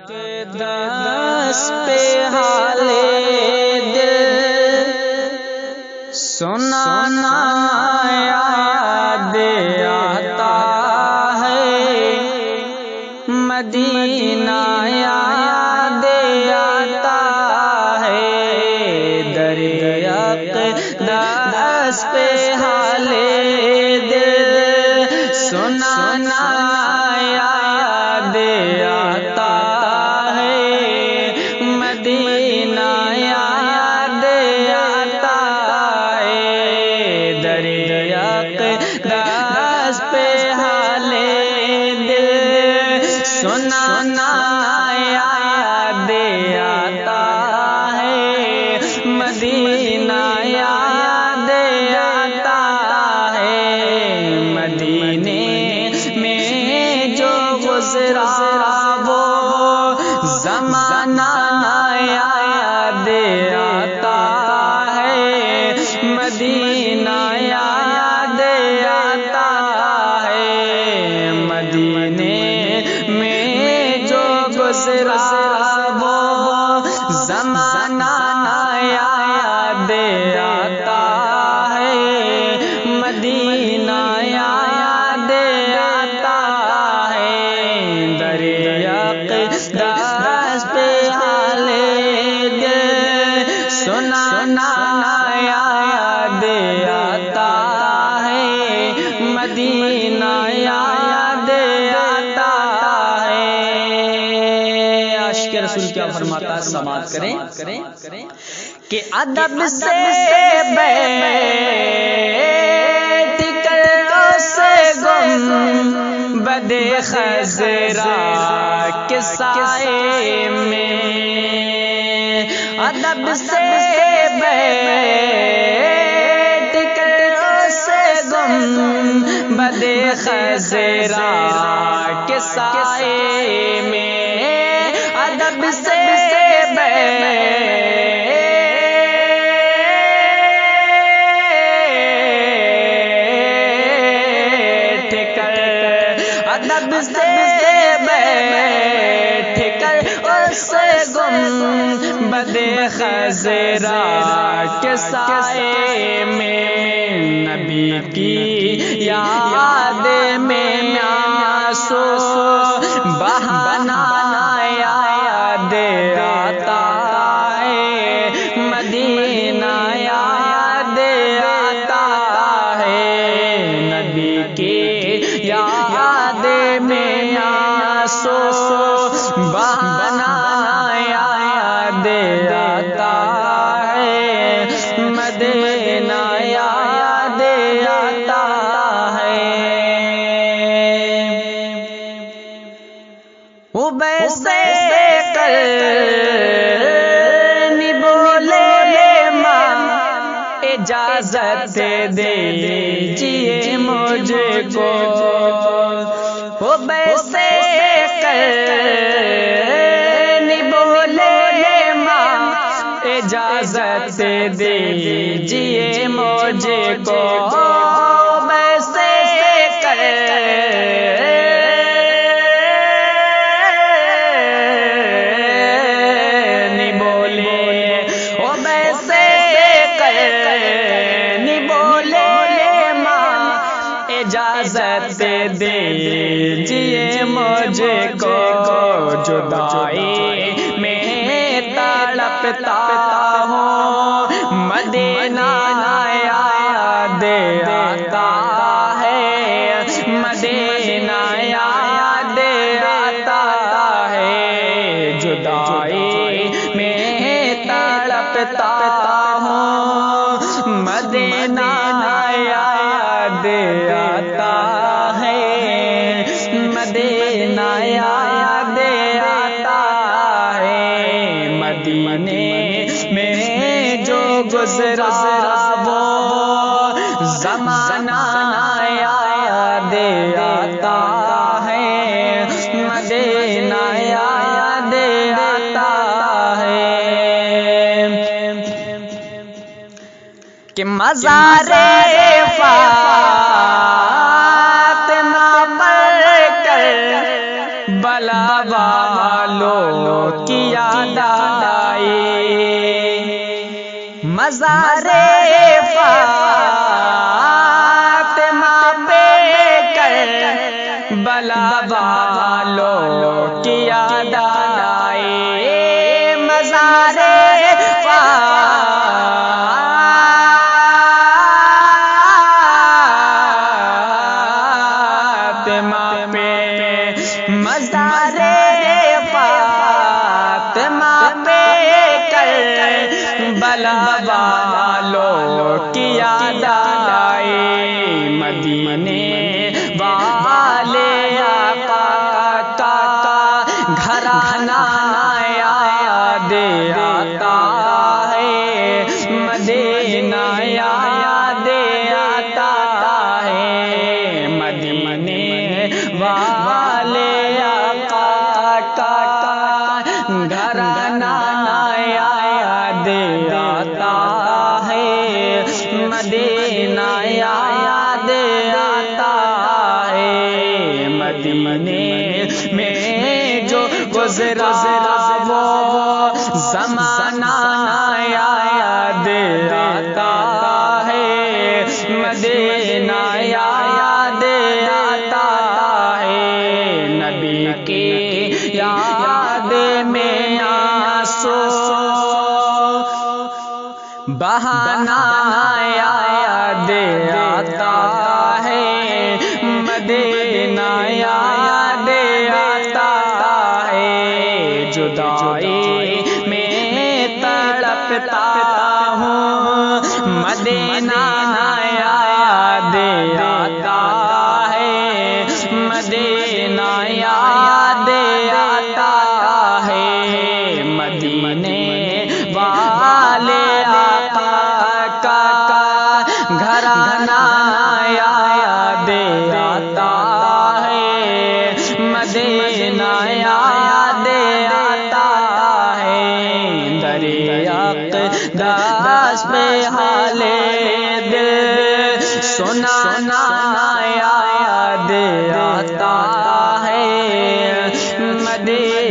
دست پہ حال دل سنانا یاد آتا ہے، مدینہ یاد آتا ہے، دریا دست پہ حال دل سنانا یاد آتا ہے، مدینہ یاد آتا ہے، دریا دست پہ حال دل سنانا یاد آتا ہے، مدینہ یاد آتا ہے، مدینے میں جو گزرا وہ زمانہ یاد آتا ہے، مدینہ یاد آتا ہے، مدینے میں جو گزرا وہ زمانہ یاد آتا ہے، مدینہ یاد آتا ہے، دریا دست پہ حال دل سنانا یاد آتا ہے، مدینہ یاد آتا ہے۔ عاشق رسول کیا فرماتا ہے، سماعت کریں کہ ادب سے بیٹھ کر سے گم بدے خضرا کے سائے میں، ادب سے بیٹھ کر سے گم بدے خضرا کے سائے میں، ادب سے ادب سے بیٹھ کر اس گم بدے خضرا کے سائے میں، نبی کی یاد میں آنسو بہانا یاد آتا ہے، مدینہ یاد آتا ہے، نبی کی یاد میں آنسو بہانا یاد آتا ہے، مدینہ یاد آتا ہے۔ وہ ویسے کرنی بولے ماں اجازت دے دیجیے مجھ کو، وہ ویسے کرنی بولے ماں اجازت دے دیجیے مجھ کو، ویسے کرنی بولے، وہ ویسے کرنی بولے ماں اجازت دے دیجیے مجھ کو، جدائی میں تڑپتا ہوں، مدینہ یاد آتا ہے، مدینہ یاد آتا ہے، جدائی میں تڑپتا ہوں، مدینہ یاد آتا ہے، مدینہ یاد آتا ہے، مدینے میں جو گزرا وہ زمانہ یاد آتا ہے، مدینہ یاد آتا ہے، کہ مزار فاطمہ پر کر بلا والوں والوں کی یاد آئی، مزارے فاطمہ پہ کربلا والوں کی یاد آئی، مزارے فاطمہ پہ، مزارے فاطمہ پہ کربلا والوں کی یاد آئی، مدینے والے آقا کا گھرانہ یاد آتا ہے، مدینہ یاد آتا ہے، مدینے والے آقا کا گھرانہ یاد آتا ہے، مدینہ یاد آتا ہے، مدینے میں جو گزرا وہ زمانہ یاد آتا ہے، مدینہ یاد آتا ہے، نبی کی یاد میں آنسو بہانا یاد آتا ہے، مدینہ یاد آتا ہے، جدائی میں تڑپتا ہوں، مدینہ یاد آتا ہے، مدینہ یاد آتا ہے، مدینے والے آقا کا گھرانہ یاد آتا ہے، مدینہ یاد آتا ہے، دریا اقداس پہ حال دل سنانا یاد آتا ہے، مدینہ